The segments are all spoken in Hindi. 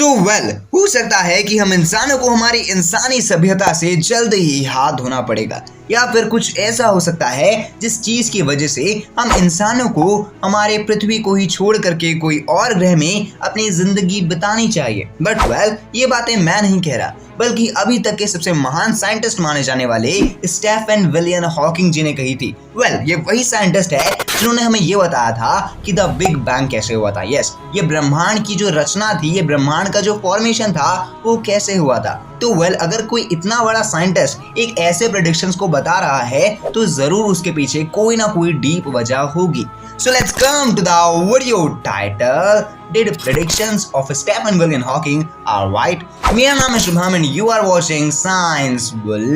हो सकता है कि हम इंसानों को हमारी इंसानी सभ्यता से जल्द ही हाथ धोना पड़ेगा, या फिर कुछ ऐसा हो सकता है जिस चीज की वजह से हम इंसानों को हमारे पृथ्वी को ही छोड़ करके कोई और ग्रह में अपनी जिंदगी बितानी चाहिए। बट ये बातें मैं नहीं कह रहा, बल्कि अभी तक के सबसे महान साइंटिस्ट माने जाने वाले स्टीफन विलियम हॉकिंग जी ने कही थी। ये वही साइंटिस्ट है जिन्होंने हमें ये बताया था कि द बिग बैंग कैसे हुआ था। ये ब्रह्मांड की जो रचना थी, ये ब्रह्मांड का जो फॉर्मेशन था, वो कैसे हुआ था। तो अगर कोई इतना बड़ा साइंटिस्ट एक ऐसे प्रेडिक्शंस को बता रहा है तो जरूर उसके पीछे कोई ना कोई डीप वजह होगी। So let's come to the video title. Did predictions of Stephen William Hawking are right? मेरा नाम है Shubham and you are watching Science Bull.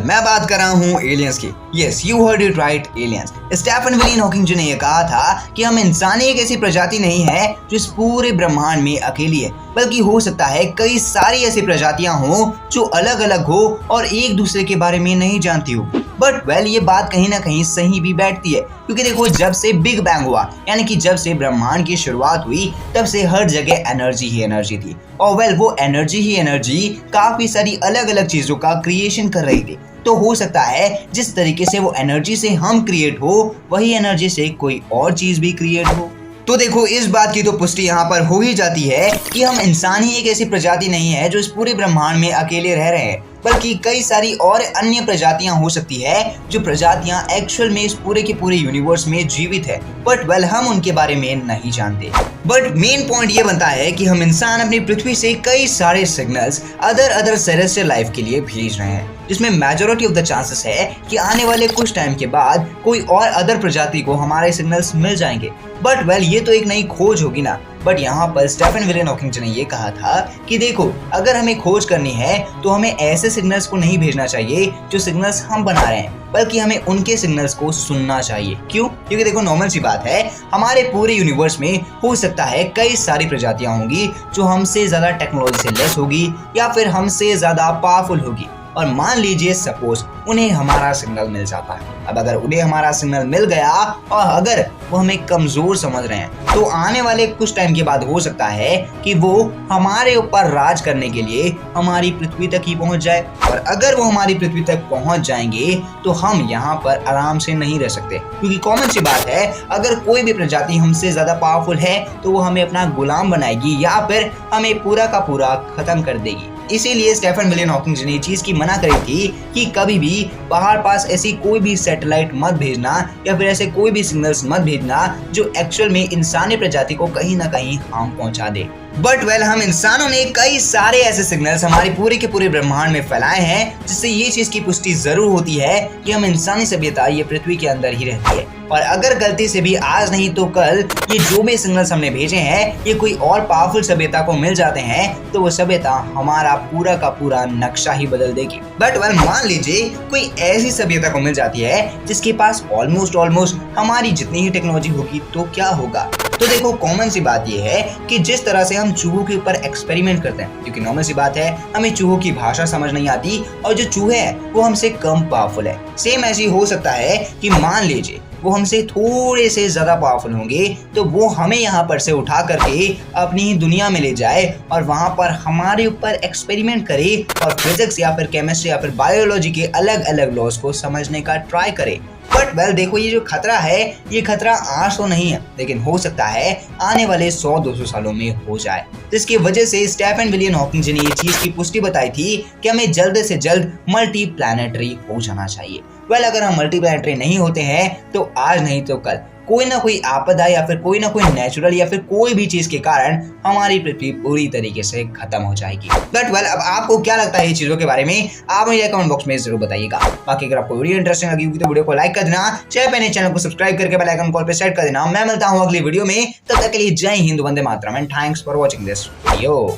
मैं बात कर रहा हूँ एलियंस की। Yes, you heard it right, aliens. Stephen William Hawking ji ने यह कहा था कि हम इंसानी एक ऐसी प्रजाति नहीं है जो इस पूरे ब्रह्मांड में अकेली है, बल्कि हो सकता है कई सारी ऐसी प्रजातियां हो जो अलग अलग हो और एक दूसरे के बारे में नहीं जानती हो। बट ये बात कहीं ना कहीं सही भी बैठती है, क्योंकि देखो जब से बिग बैंग हुआ, यानी कि जब से ब्रह्मांड की शुरुआत हुई, तब से हर जगह एनर्जी ही एनर्जी थी। और वो एनर्जी ही एनर्जी काफी सारी अलग अलग चीजों का क्रिएशन कर रही थी। तो हो सकता है जिस तरीके से वो एनर्जी से हम क्रिएट हो, वही एनर्जी से कोई और चीज भी क्रिएट हो। तो देखो इस बात की तो पुष्टि यहाँ पर हो ही जाती है कि हम इंसान ही एक ऐसी प्रजाति नहीं है जो इस पूरे ब्रह्मांड में अकेले रह रहे हैं, बल्कि कई सारी और अन्य प्रजातियां हो सकती है जो प्रजातियां एक्चुअल में इस पूरे के पूरे यूनिवर्स में जीवित है। बट हम उनके बारे में नहीं जानते। बट मेन पॉइंट ये बनता है कि हम इंसान अपनी पृथ्वी से कई सारे सिग्नल्स अदर सेलेस्टियल लाइफ के लिए भेज रहे हैं, जिसमें मेजॉरिटी ऑफ द चांसेस है कि आने वाले कुछ टाइम के बाद कोई और अदर प्रजाति को हमारे सिग्नल्स मिल जाएंगे। बट ये तो एक नई खोज होगी ना। बट यहाँ पर स्टीफन विलियम हॉकिंग ने ये कहा था कि देखो अगर हमें खोज करनी है तो हमें ऐसे सिग्नल्स को नहीं भेजना चाहिए जो सिग्नल्स हम बना रहे हैं, बल्कि हमें उनके सिग्नल्स को सुनना चाहिए। क्यों? क्योंकि देखो नॉर्मल सी बात है, हमारे पूरे यूनिवर्स में हो सकता है कई सारी प्रजातियां होंगी जो हमसे ज्यादा टेक्नोलॉजी से लेस होगी या फिर हमसे ज्यादा पावरफुल होगी। और मान लीजिए सपोज उन्हें हमारा सिग्नल मिल जाता है। अब अगर उन्हें हमारा सिग्नल मिल गया और अगर वो हमें कमजोर समझ रहे हैं, तो आने वाले कुछ टाइम के बाद हो सकता है कि वो हमारे ऊपर राज करने के लिए हमारी पृथ्वी तक ही पहुंच जाए। और अगर वो हमारी पृथ्वी तक पहुंच जाएंगे तो हम यहाँ पर आराम से नहीं रह सकते, क्योंकि कॉमन सी बात है, अगर कोई भी प्रजाति हमसे ज्यादा पावरफुल है तो वो हमें अपना गुलाम बनाएगी या फिर हमें पूरा का पूरा खत्म कर देगी। इसीलिए स्टीफन विलियम हॉकिंग ने चीज की मना करी थी कि कभी भी बाहर पास ऐसी कोई भी सैटेलाइट मत भेजना या फिर ऐसे कोई भी सिग्नल्स मत भेजना जो एक्चुअल में इंसानी प्रजाति को कहीं ना कहीं हार्म पहुंचा दे। बट हम इंसानों ने कई सारे ऐसे सिग्नल्स हमारे पूरे के पूरे ब्रह्मांड में फैलाए हैं, जिससे ये चीज की पुष्टि जरूर होती है कि हम इंसानी सभ्यता ये पृथ्वी के अंदर ही रहती है। और अगर गलती से भी आज नहीं तो कल ये जो भी सिग्नल्स हमने भेजे हैं ये कोई और पावरफुल सभ्यता को मिल जाते हैं, तो वो सभ्यता हमारा पूरा का पूरा नक्शा ही बदल देगी। बट मान लीजिए कोई ऐसी सभ्यता को मिल जाती है जिसके पास ऑलमोस्ट हमारी जितनी ही टेक्नोलॉजी होगी, तो क्या होगा? तो देखो कॉमन सी बात ये है कि जिस तरह से हम चूहों के ऊपर एक्सपेरिमेंट करते हैं, क्योंकि नॉर्मल सी बात है हमें चूहों की भाषा समझ नहीं आती और जो चूहे हैं वो हमसे कम पावरफुल है। सेम ऐसी हो सकता है कि मान लीजिए वो हमसे थोड़े से ज्यादा पावरफुल होंगे, तो वो हमें यहाँ पर से उठा करके अपनी ही दुनिया में ले जाए और वहां पर हमारे ऊपर एक्सपेरिमेंट करे और फिजिक्स या फिर केमिस्ट्री या फिर बायोलॉजी के अलग अलग लॉज को समझने का ट्राई करे। बट देखो ये जो खतरा है, ये खतरा आज तो नहीं है, लेकिन हो सकता है आने वाले 100-200 सालों में हो जाए, जिसकी वजह से स्टीफन विलियम हॉकिंग ने ये चीज की पुष्टि बताई थी कि हमें जल्द से जल्द मल्टी प्लैनेटरी हो जाना चाहिए। अगर हम मल्टी प्लैनेटरी नहीं होते हैं तो आज नहीं तो कल कोई ना कोई आपदा या फिर कोई ना कोई नेचुरल या फिर कोई भी चीज के कारण हमारी पृथ्वी पूरी तरीके से खत्म हो जाएगी। बट अब आपको क्या लगता है ये चीजों के बारे में, आप मुझे कमेंट बॉक्स में जरूर बताइएगा। बाकी अगर आपको वीडियो इंटरेस्टिंग लगी होगी तो वीडियो को लाइक कर देना, चैनल को सब्सक्राइब करके बेल आइकन कॉल पे सेट कर देना। मैं मिलता हूँ अगली वीडियो में, तब तक के लिए जय हिंद, वंदे मातरम and thanks for watching this video.